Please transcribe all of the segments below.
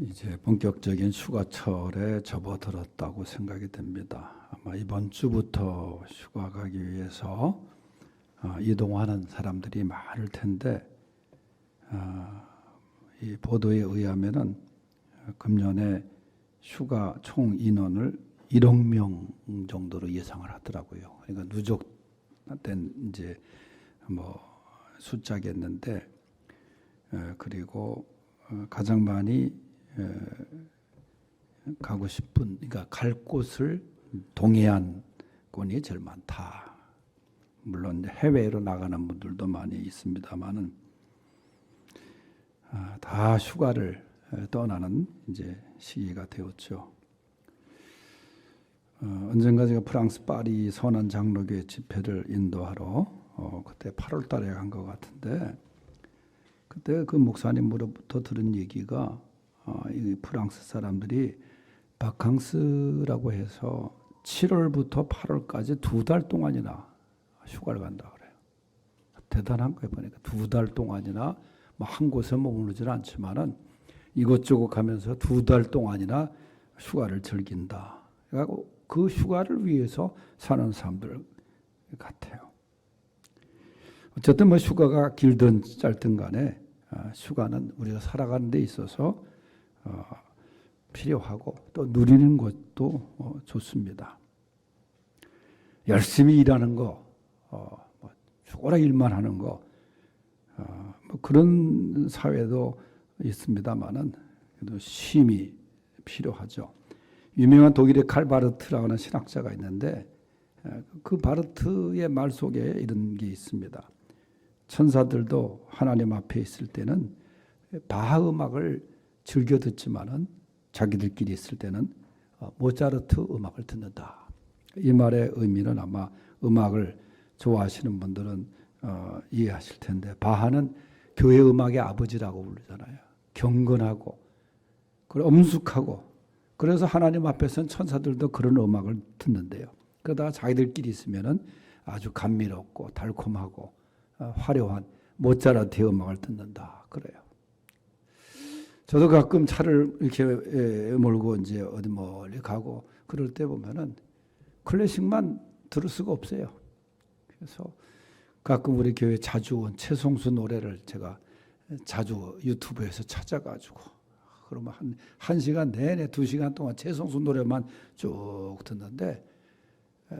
이제 본격적인 휴가철에 접어들었다고 생각이 됩니다. 아마 이번 주부터 휴가 가기 위해서 이동하는 사람들이 많을 텐데, 이 보도에 의하면은 금년에 휴가 총 인원을 1억 명 정도로 예상을 하더라고요. 그러니까 누적된 이제 숫자겠는데, 그리고 가장 많이 가고 싶은, 그러니까 갈 곳을 동해안권이 제일 많다. 물론 해외로 나가는 분들도 많이 있습니다만은 다 휴가를 떠나는 이제 시기가 되었죠. 언젠가 제가 프랑스 파리 선한 장로교회 집회를 인도하러 그때 8월달에 간 것 같은데, 그때 그 목사님으로부터 들은 얘기가 이 프랑스 사람들이 바캉스라고 해서 7월부터 8월까지 2달 동안이나 휴가를 간다 그래요. 대단한 거예요. 보니까 2달 동안이나 한 곳에 머무르지는 않지만은 이곳저곳 가면서 2달 동안이나 휴가를 즐긴다. 그래서 그 휴가를 위해서 사는 사람들 같아요. 어쨌든 휴가가 길든 짧든 간에 휴가는 우리가 살아가는 데 있어서 필요하고 또 누리는 것도 좋습니다. 열심히 일하는 거, 죽어라 일만 하는 거, 그런 사회도 있습니다만은 그래도 쉼이 필요하죠. 유명한 독일의 칼 바르트라고 하는 신학자가 있는데, 그 바르트의 말 속에 이런 게 있습니다. 천사들도 하나님 앞에 있을 때는 바하 음악을 즐겨 듣지만은 자기들끼리 있을 때는 모차르트 음악을 듣는다. 이 말의 의미는 아마 음악을 좋아하시는 분들은 이해하실 텐데, 바하는 교회 음악의 아버지라고 부르잖아요. 경건하고 그리고 엄숙하고, 그래서 하나님 앞에서는 천사들도 그런 음악을 듣는데요. 그러다가 자기들끼리 있으면은 아주 감미롭고 달콤하고 화려한 모차르트의 음악을 듣는다 그래요. 저도 가끔 차를 이렇게 몰고 이제 어디 멀리 가고 그럴 때 보면은 클래식만 들을 수가 없어요. 그래서 가끔 우리 교회 자주 온 최성수 노래를 제가 자주 유튜브에서 찾아가지고, 그러면 한 시간 내내 2시간 동안 최성수 노래만 쭉 듣는데,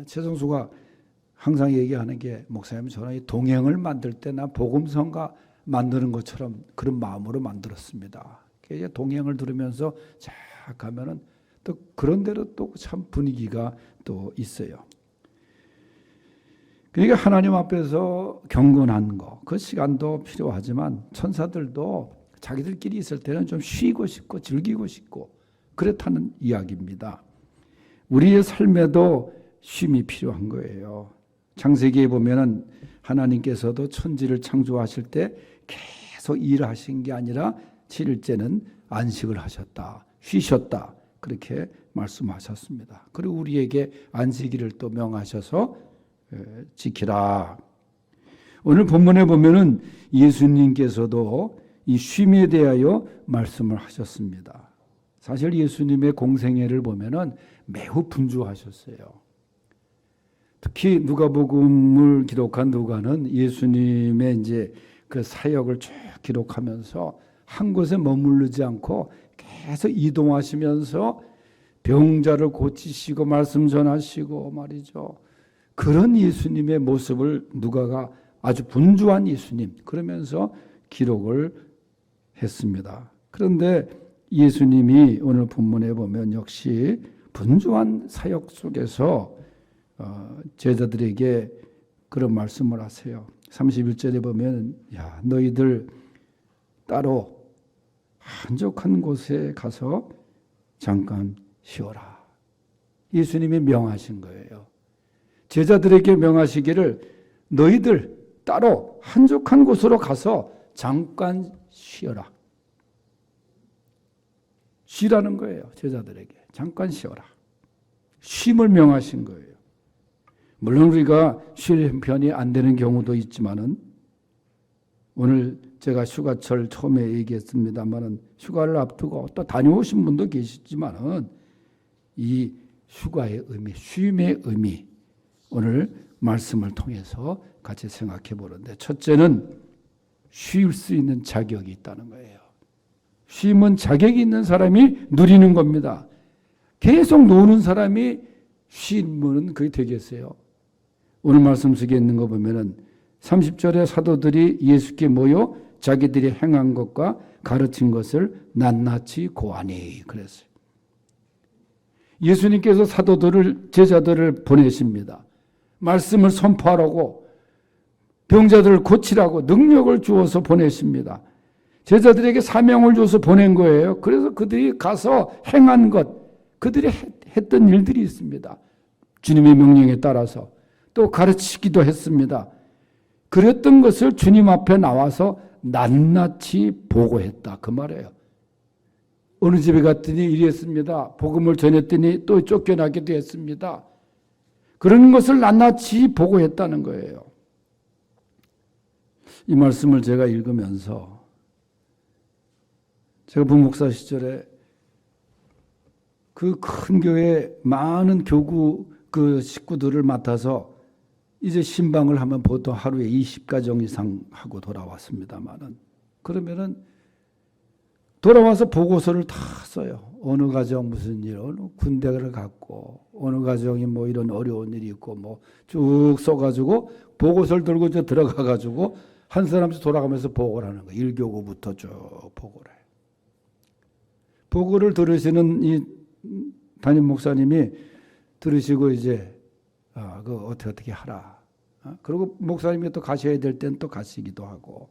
최성수가 항상 얘기하는 게, 목사님 저는 이 동행을 만들 때나 복음성가 만드는 것처럼 그런 마음으로 만들었습니다. 이제 동행을 들으면서 쫙 가면은 또 그런 대로 또 참 분위기가 또 있어요. 그러니까 하나님 앞에서 경건한 거, 그 시간도 필요하지만 천사들도 자기들끼리 있을 때는 좀 쉬고 싶고 즐기고 싶고 그렇다는 이야기입니다. 우리의 삶에도 쉼이 필요한 거예요. 창세기에 보면은 하나님께서도 천지를 창조하실 때 계속 일하신 게 아니라 7일째는 안식을 하셨다, 쉬셨다, 그렇게 말씀하셨습니다. 그리고 우리에게 안식일을 또 명하셔서 지키라. 오늘 본문에 보면은 예수님께서도 이 쉼에 대하여 말씀을 하셨습니다. 사실 예수님의 공생애를 보면은 매우 분주하셨어요. 특히 누가복음을 기록한 누가는 예수님의 이제 그 사역을 쭉 기록하면서 한 곳에 머무르지 않고 계속 이동하시면서 병자를 고치시고 말씀 전하시고 말이죠. 그런 예수님의 모습을 누가가 아주 분주한 예수님 그러면서 기록을 했습니다. 그런데 예수님이 오늘 본문에 보면 역시 분주한 사역 속에서 제자들에게 그런 말씀을 하세요. 31절에 보면, 야, 너희들 따로 한적한 곳에 가서 잠깐 쉬어라. 예수님이 명하신 거예요. 제자들에게 명하시기를 너희들 따로 한적한 곳으로 가서 잠깐 쉬어라. 쉬라는 거예요. 제자들에게 잠깐 쉬어라. 쉼을 명하신 거예요. 물론 우리가 쉴 형편이 안 되는 경우도 있지만은 오늘 제가 휴가철 처음에 얘기했습니다만은 휴가를 앞두고 또 다녀오신 분도 계시지만은 이 휴가의 의미, 쉼의 의미 오늘 말씀을 통해서 같이 생각해 보는데 첫째는 쉴 수 있는 자격이 있다는 거예요. 쉼은 자격이 있는 사람이 누리는 겁니다. 계속 노는 사람이 쉼은 그게 되겠어요. 오늘 말씀 속에 있는 거 보면은 30절에 사도들이 예수께 모여 자기들이 행한 것과 가르친 것을 낱낱이 고하니 그랬어요. 예수님께서 사도들을 제자들을 보내십니다. 말씀을 선포하라고 병자들을 고치라고 능력을 주어서 보내십니다. 제자들에게 사명을 줘서 보낸 거예요. 그래서 그들이 가서 행한 것, 그들이 했던 일들이 있습니다. 주님의 명령에 따라서 또 가르치기도 했습니다. 그랬던 것을 주님 앞에 나와서 낱낱이 보고했다. 그 말이에요. 어느 집에 갔더니 이랬습니다. 복음을 전했더니 또 쫓겨나기도 했습니다. 그런 것을 낱낱이 보고했다는 거예요. 이 말씀을 제가 읽으면서 제가 부목사 시절에 그 큰 교회 많은 교구 그 식구들을 맡아서 이제 신방을 하면 보통 하루에 20가정 이상 하고 돌아왔습니다만은 그러면은 돌아와서 보고서를 다 써요. 어느 가정 무슨 일, 어느 군대를 갔고 어느 가정이 뭐 이런 어려운 일이 있고 뭐 쭉 써가지고 보고서를 들고 이제 들어가가지고 한 사람씩 돌아가면서 보고를 하는 거예요. 1교구부터 쭉 보고를 해요. 보고를 들으시는 이 담임 목사님이 들으시고 이제 그 어떻게 하라. 그리고 목사님이 또 가셔야 될 땐 또 가시기도 하고.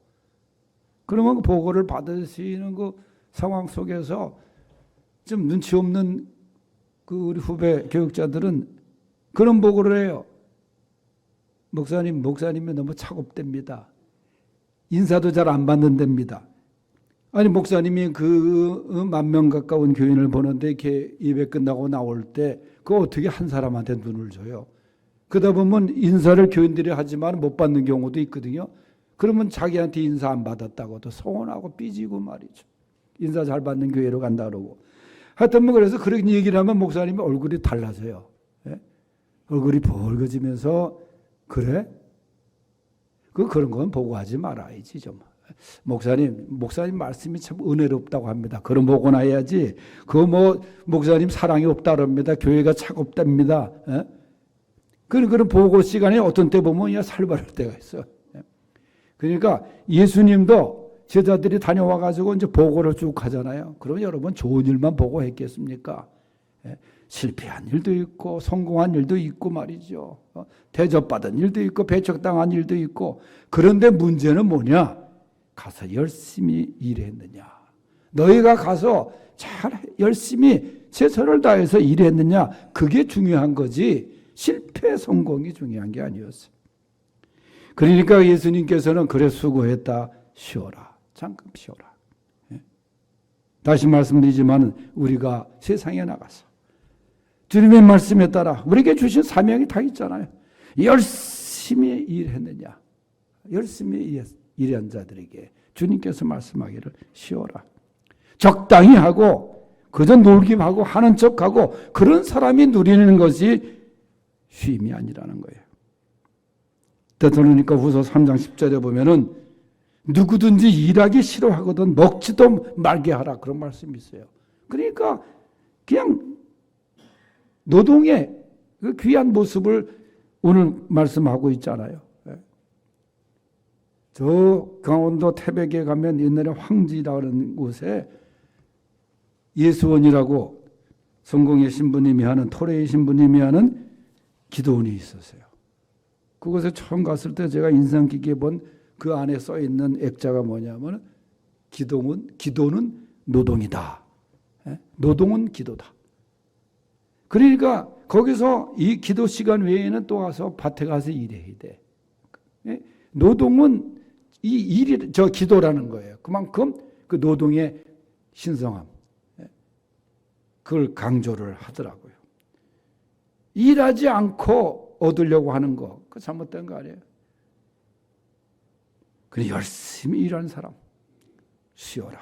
그러면 그 보고를 받으시는 그 상황 속에서 좀 눈치 없는 그 우리 후배 교육자들은 그런 보고를 해요. 목사님이 너무 차갑답니다. 인사도 잘 안 받는답니다. 아니 목사님이 그 10,000명 가까운 교인을 보는데 이렇게 예배 끝나고 나올 때 그 어떻게 한 사람한테 눈을 줘요? 그러다 보면 인사를 교인들이 하지만 못 받는 경우도 있거든요. 그러면 자기한테 인사 안 받았다고 또 서운하고 삐지고 말이죠. 인사 잘 받는 교회로 간다 그러고. 하여튼 뭐 그래서 그런 얘기를 하면 목사님이 얼굴이 달라져요. 예? 얼굴이 벌거지면서 그래? 그런 건 보고하지 말아야지 좀. 목사님 말씀이 참 은혜롭다고 합니다. 그럼 보고나 해야지. 그거 뭐 목사님 사랑이 없다 그럽니다. 교회가 차갑답니다. 예? 그런 보고 시간에 어떤 때 보면 그냥 살벌할 때가 있어. 예? 그러니까 예수님도 제자들이 다녀와 가지고 이제 보고를 쭉 하잖아요. 그러면 여러분 좋은 일만 보고했겠습니까? 예? 실패한 일도 있고 성공한 일도 있고 말이죠. 대접받은 일도 있고 배척당한 일도 있고. 그런데 문제는 뭐냐? 가서 열심히 일했느냐. 너희가 가서 잘 열심히 최선을 다해서 일했느냐. 그게 중요한 거지 실패 성공이 중요한 게 아니었어요. 그러니까 예수님께서는 그래 수고했다. 쉬어라. 잠깐 쉬어라. 예? 다시 말씀드리지만 우리가 세상에 나가서 주님의 말씀에 따라 우리에게 주신 사명이 다 있잖아요. 열심히 일했느냐. 열심히 일한 자들에게 주님께서 말씀하기를 쉬어라. 적당히 하고 그저 놀기만 하고 하는 척하고 그런 사람이 누리는 것이 쉼이 아니라는 거예요. 데살로니가 후서 3장 10절에 보면은 누구든지 일하기 싫어하거든 먹지도 말게 하라. 그런 말씀이 있어요. 그러니까 그냥 노동의 그 귀한 모습을 오늘 말씀하고 있잖아요. 저 강원도 태백에 가면 옛날에 황지라는 곳에 예수원이라고 성공의 신부님이 하는 토레의 신부님이 하는 기도원이 있었어요. 그곳에 처음 갔을 때 제가 인상 깊게 본 그 안에 써 있는 액자가 뭐냐면 기도는 노동이다. 노동은 기도다. 그러니까 거기서 이 기도 시간 외에는 또 와서 밭에 가서 일해야 돼. 노동은 이 일이 저 기도라는 거예요. 그만큼 그 노동의 신성함 그걸 강조를 하더라고요. 일하지 않고 얻으려고 하는 거, 그 잘못된 거 아니에요. 그래 열심히 일하는 사람 쉬어라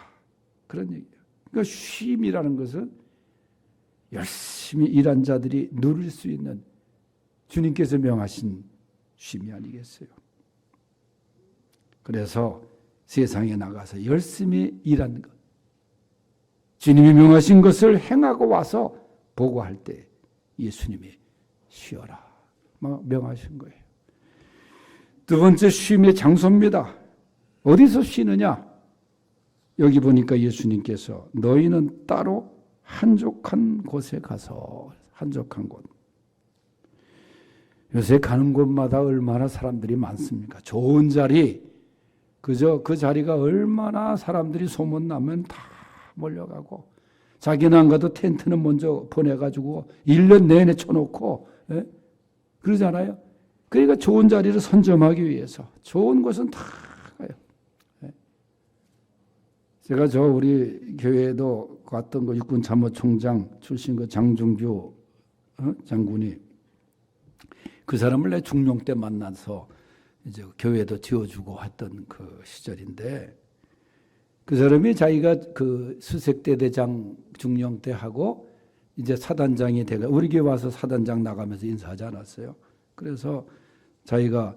그런 얘기예요. 그러니까 쉼이라는 것은 열심히 일한 자들이 누릴 수 있는 주님께서 명하신 쉼이 아니겠어요. 그래서 세상에 나가서 열심히 일하는 것, 주님이 명하신 것을 행하고 와서 보고할 때 예수님이 쉬어라 명하신 거예요. 두 번째 쉼의 장소입니다. 어디서 쉬느냐? 여기 보니까 예수님께서 너희는 따로 한적한 곳에 가서, 한적한 곳. 요새 가는 곳마다 얼마나 사람들이 많습니까? 좋은 자리, 그저 그 자리가 얼마나 사람들이 소문나면 다 몰려가고, 자기는 안 가도 텐트는 먼저 보내가지고 1년 내내 쳐놓고, 예? 그러잖아요. 그러니까 좋은 자리를 선점하기 위해서 좋은 곳은 다 가요. 예? 제가 우리 교회에도 갔던 거 육군 참모총장 출신 그 장중규 장군이, 그 사람을 내 중용 때 만나서 이제 교회도 지어주고 했던 그 시절인데, 그 사람이 자기가 그 수색대 대장 중령 때 하고 이제 사단장이 돼가 우리 교회 와서 사단장 나가면서 인사하지 않았어요. 그래서 자기가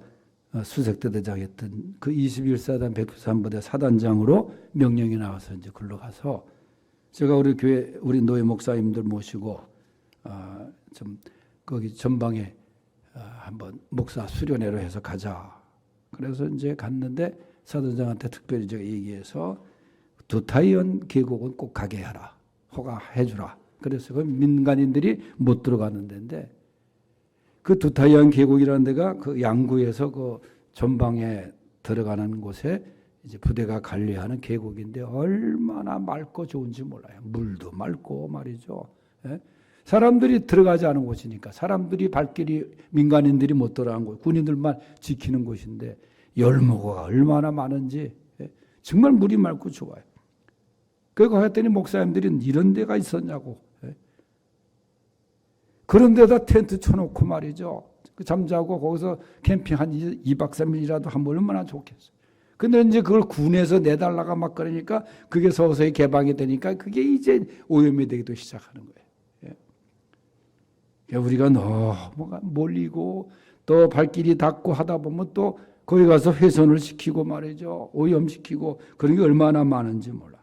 수색대 대장 했던 그 21사단 193부대 사단장으로 명령이 나와서 이제 글로 가서, 제가 우리 교회 우리 노예 목사님들 모시고 좀 거기 전방에 한번 목사 수련회로 해서 가자. 그래서 이제 갔는데 사단장한테 특별히 제가 얘기해서 두타이언 계곡은 꼭 가게 하라, 허가해주라. 그래서 그 민간인들이 못 들어가는 데인데, 그 두타이언 계곡이라는 데가 그 양구에서 그 전방에 들어가는 곳에 이제 부대가 관리하는 계곡인데 얼마나 맑고 좋은지 몰라요. 물도 맑고 말이죠. 예? 사람들이 들어가지 않은 곳이니까, 사람들이 발길이 민간인들이 못 들어간 곳, 군인들만 지키는 곳인데 열무가 얼마나 많은지, 예? 정말 물이 맑고 좋아요. 그거 했더니 목사님들이 이런 데가 있었냐고, 예? 그런 데다 텐트 쳐놓고 말이죠. 잠자고 거기서 캠핑 한 2박 3일이라도 하면 얼마나 좋겠어요. 근데 이제 그걸 군에서 내달라가 막 그러니까 그게 서서히 개방이 되니까 그게 이제 오염이 되기도 시작하는 거예요. 예. 우리가 너무 몰리고 또 발길이 닿고 하다 보면 또 거기 가서 훼손을 시키고 말이죠. 오염시키고 그런 게 얼마나 많은지 몰라.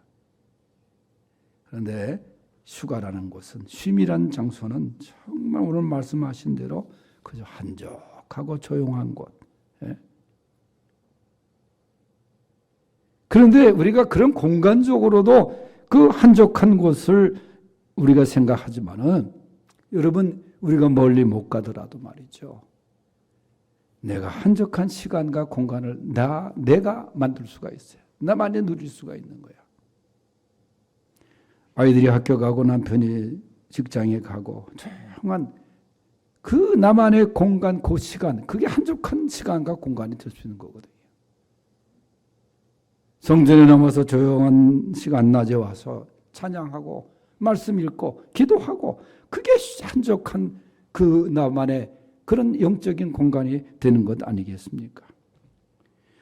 그런데 휴가라는 곳은, 쉼이란 장소는 정말 오늘 말씀하신 대로 그저 한적하고 조용한 곳. 예? 그런데 우리가 그런 공간적으로도 그 한적한 곳을 우리가 생각하지만은, 여러분 우리가 멀리 못 가더라도 말이죠. 내가 한적한 시간과 공간을 내가 만들 수가 있어요. 나만이 누릴 수가 있는 거야. 아이들이 학교 가고 남편이 직장에 가고 조용한 그 나만의 공간, 그 시간, 그게 한적한 시간과 공간이 될 수 있는 거거든요. 성전에 넘어서 조용한 시간 낮에 와서 찬양하고 말씀 읽고 기도하고, 그게 한적한 그 나만의 그런 영적인 공간이 되는 것 아니겠습니까?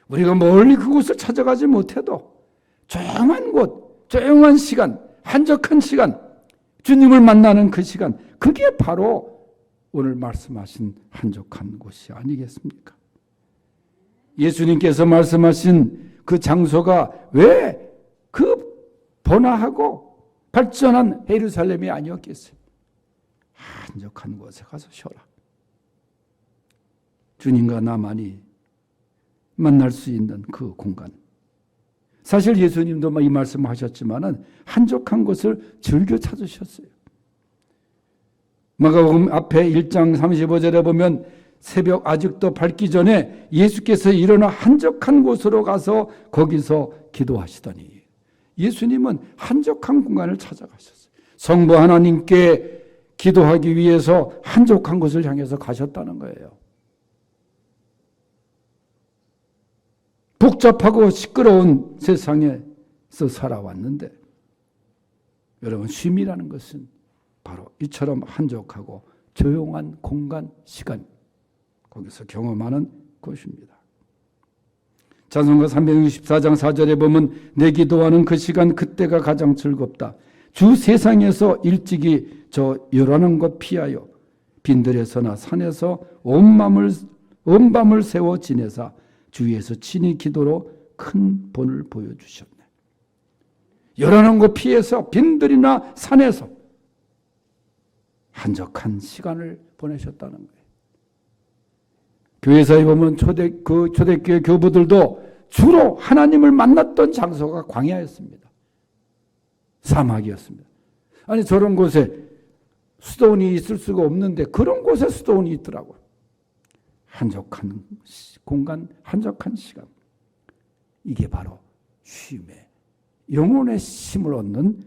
우리가 멀리 그곳을 찾아가지 못해도 조용한 곳, 조용한 시간, 한적한 시간, 주님을 만나는 그 시간, 그게 바로 오늘 말씀하신 한적한 곳이 아니겠습니까? 예수님께서 말씀하신 그 장소가 왜 그 번화하고 발전한 예루살렘이 아니었겠어요? 한적한 곳에 가서 쉬어라. 주님과 나만이 만날 수 있는 그 공간. 사실 예수님도 이 말씀을 하셨지만은 한적한 곳을 즐겨 찾으셨어요. 마가복음 앞에 1장 35절에 보면 새벽 아직도 밝기 전에 예수께서 일어나 한적한 곳으로 가서 거기서 기도하시더니, 예수님은 한적한 공간을 찾아가셨어요. 성부 하나님께 기도하기 위해서 한적한 곳을 향해서 가셨다는 거예요. 복잡하고 시끄러운 세상에서 살아왔는데, 여러분 쉼이라는 것은 바로 이처럼 한적하고 조용한 공간, 시간, 거기서 경험하는 것입니다. 찬송가 364장 4절에 보면 내 기도하는 그 시간 그때가 가장 즐겁다. 주 세상에서 일찍이 저 요란한 것 피하여 빈들에서나 산에서 온 밤을 세워 지내사 주위에서 친히 기도로 큰 본을 보여주셨네. 요란한 것 피해서 빈들이나 산에서 한적한 시간을 보내셨다는 거예요. 교회사에 보면 초대교회 교부들도 주로 하나님을 만났던 장소가 광야였습니다. 사막이었습니다. 아니 저런 곳에 수도원이 있을 수가 없는데 그런 곳에 수도원이 있더라고요. 한적한 공간, 한적한 시간. 이게 바로 쉼의 영혼의 쉼을 얻는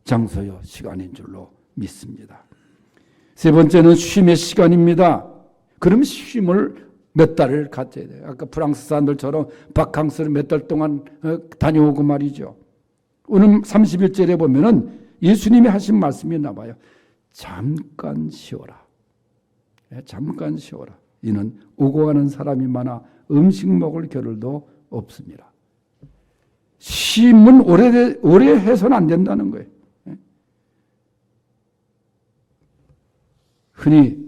장소요 시간인 줄로 믿습니다. 세 번째는 쉼의 시간입니다. 그럼 쉼을 몇 달을 갖춰야 돼요. 아까 프랑스 사람들처럼 바캉스를 몇 달 동안 다녀오고 말이죠. 오늘 31절에 보면은 예수님이 하신 말씀이 나와요. 잠깐 쉬어라. 잠깐 쉬어라. 이는 오고 가는 사람이 많아 음식 먹을 겨를도 없습니다. 쉼은 오래 해서는 안 된다는 거예요. 흔히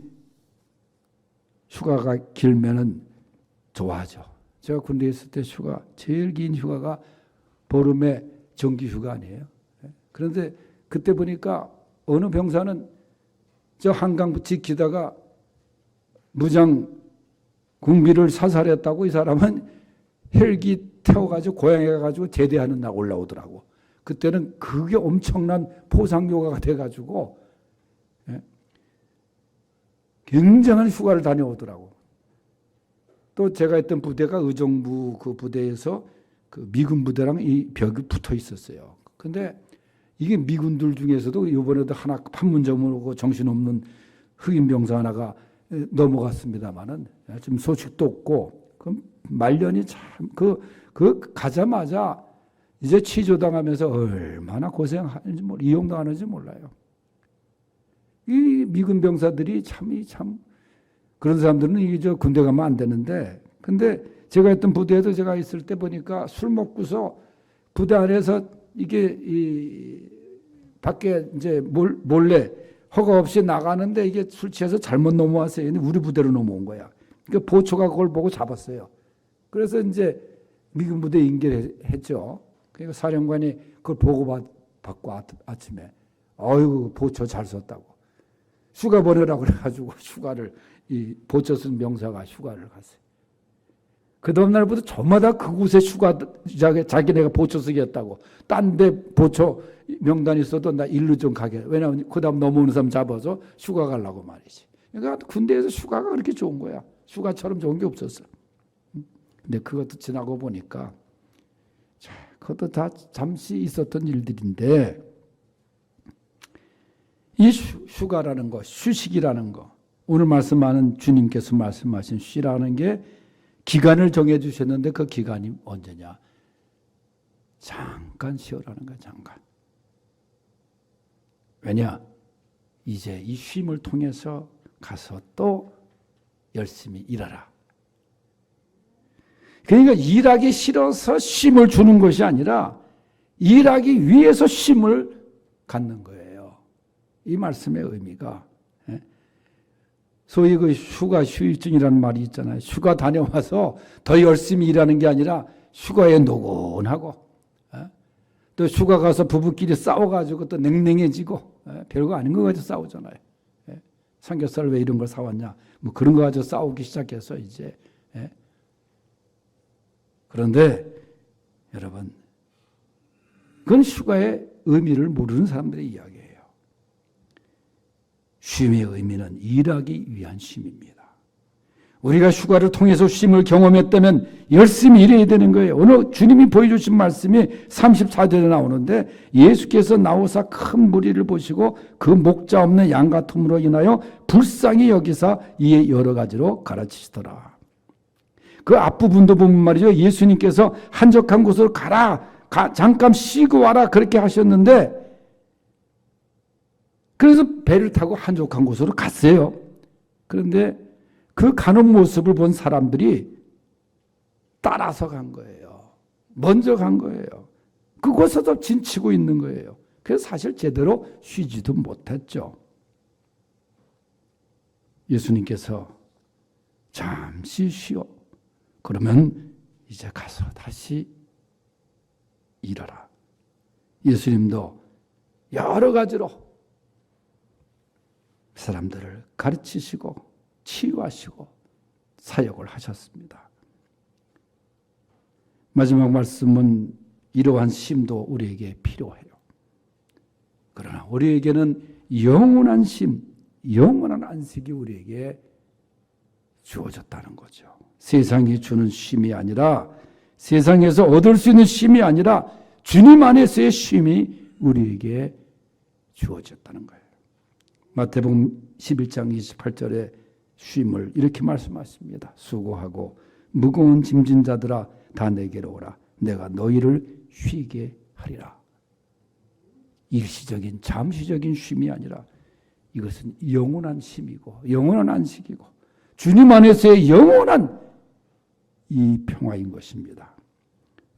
휴가가 길면은 좋아하죠. 제가 군대에 있을 때 제일 긴 휴가가 보름의 정기 휴가 아니에요. 그런데 그때 보니까 어느 병사는 저 한강 지키다가 무장 군비를 사살했다고 이 사람은 헬기 태워가지고 고향에 가가지고 제대하는 날 올라오더라고. 그때는 그게 엄청난 포상효과가 돼가지고 굉장한 휴가를 다녀오더라고. 또 제가 있던 부대가 의정부 그 부대에서 그 미군 부대랑 이 벽이 붙어 있었어요. 근데 이게 미군들 중에서도 이번에도 하나 판문점으로 정신없는 흑인 병사 하나가 넘어갔습니다만은 지금 소식도 없고 그 말년이 참 그 가자마자 이제 취조당하면서 얼마나 고생하는지 이용당하는지 몰라요. 이 미군 병사들이 참 그런 사람들은 이게 저 군대 가면 안 되는데, 근데 제가 있던 부대에도 제가 있을 때 보니까 술 먹고서 부대 안에서 이게 밖에 이제 몰래 허가 없이 나가는데 이게 술 취해서 잘못 넘어왔어요. 우리 부대로 넘어온 거야. 그러니까 보초가 그걸 보고 잡았어요. 그래서 이제 미군 부대 인계했죠. 그러니까 사령관이 그걸 보고받고 아침에 어이구 보초 잘 썼다고 휴가 보내라고 그래가지고 휴가를 이 보초 쓴 명사가 휴가를 갔어요. 그 다음 날부터 저마다 그곳에 휴가 자기네가 보초 쓰겠다고 딴 데 보초 명단이 있어도 나 일로 좀 가게. 왜냐하면 그 다음 넘어오는 사람 잡아서 휴가 가려고 말이지. 그러니까 군대에서 휴가가 그렇게 좋은 거야. 휴가처럼 좋은 게 없었어. 근데 그것도 지나고 보니까 그것도 다 잠시 있었던 일들인데 이 휴가라는 거, 휴식이라는 거, 오늘 말씀하는 주님께서 말씀하신 쉬라는 게 기간을 정해 주셨는데 그 기간이 언제냐? 잠깐 쉬어라는 거야, 잠깐. 왜냐? 이제 이 쉼을 통해서 가서 또 열심히 일하라. 그러니까 일하기 싫어서 쉼을 주는 것이 아니라 일하기 위해서 쉼을 갖는 거예요. 이 말씀의 의미가 소위 그 휴가 휴일증이라는 말이 있잖아요. 휴가 다녀와서 더 열심히 일하는 게 아니라 휴가에 노곤하고 또 휴가 가서 부부끼리 싸워가지고 또 냉랭해지고 별거 아닌 거 가지고 싸우잖아요. 삼겹살 왜 이런 걸 사왔냐 뭐 그런 거 가지고 싸우기 시작해서 이제 그런데 여러분 그건 휴가의 의미를 모르는 사람들의 이야기예요. 쉼의 의미는 일하기 위한 쉼입니다. 우리가 휴가를 통해서 쉼을 경험했다면 열심히 일해야 되는 거예요. 오늘 주님이 보여주신 말씀이 34절에 나오는데 예수께서 나오사 큰 무리를 보시고 그 목자 없는 양 같음으로 인하여 불쌍히 여기사 이에 여러 가지로 가르치시더라. 그 앞부분도 보면 말이죠. 예수님께서 한적한 곳으로 가라. 잠깐 쉬고 와라. 그렇게 하셨는데 그래서 배를 타고 한적한 곳으로 갔어요. 그런데 그 가는 모습을 본 사람들이 따라서 간 거예요. 먼저 간 거예요. 그곳에서 진치고 있는 거예요. 그래서 사실 제대로 쉬지도 못했죠. 예수님께서 잠시 쉬어. 그러면 이제 가서 다시 일하라. 예수님도 여러 가지로 사람들을 가르치시고 치유하시고 사역을 하셨습니다. 마지막 말씀은 이러한 쉼도 우리에게 필요해요. 그러나 우리에게는 영원한 쉼, 영원한 안식이 우리에게 주어졌다는 거죠. 세상이 주는 쉼이 아니라, 세상에서 얻을 수 있는 쉼이 아니라 주님 안에서의 쉼이 우리에게 주어졌다는 거예요. 마태복음 11장 28절에 쉼을 이렇게 말씀하십니다. 수고하고 무거운 짐진 자들아 다 내게로 오라. 내가 너희를 쉬게 하리라. 일시적인 잠시적인 쉼이 아니라 이것은 영원한 쉼이고 영원한 안식이고 주님 안에서의 영원한 이 평화인 것입니다.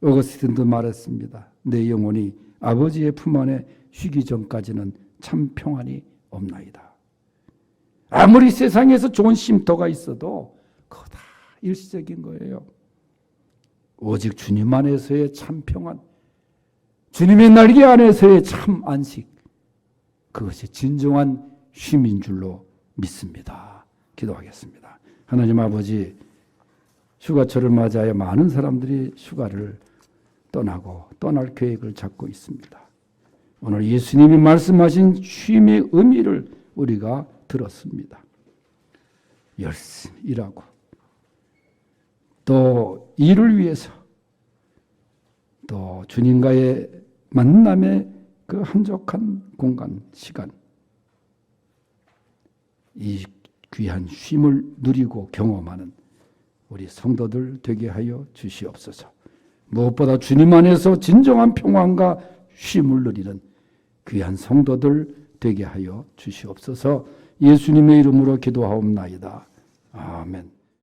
어거스틴도 말했습니다. 내 영혼이 아버지의 품 안에 쉬기 전까지는 참 평안이 없나이다. 아무리 세상에서 좋은 쉼터가 있어도 그거 다 일시적인 거예요. 오직 주님 안에서의 참 평안, 주님의 날개 안에서의 참 안식, 그것이 진정한 쉼인 줄로 믿습니다. 기도하겠습니다. 하나님 아버지, 휴가철을 맞이하여 많은 사람들이 휴가를 떠나고 떠날 계획을 잡고 있습니다. 오늘 예수님이 말씀하신 쉼의 의미를 우리가 들었습니다. 열심히 일하고 또 일을 위해서 또 주님과의 만남의 그 한적한 공간, 시간, 이 귀한 쉼을 누리고 경험하는 우리 성도들 되게 하여 주시옵소서. 무엇보다 주님 안에서 진정한 평안과 쉼을 누리는 귀한 성도들 되게 하여 주시옵소서. 예수님의 이름으로 기도하옵나이다. 아멘.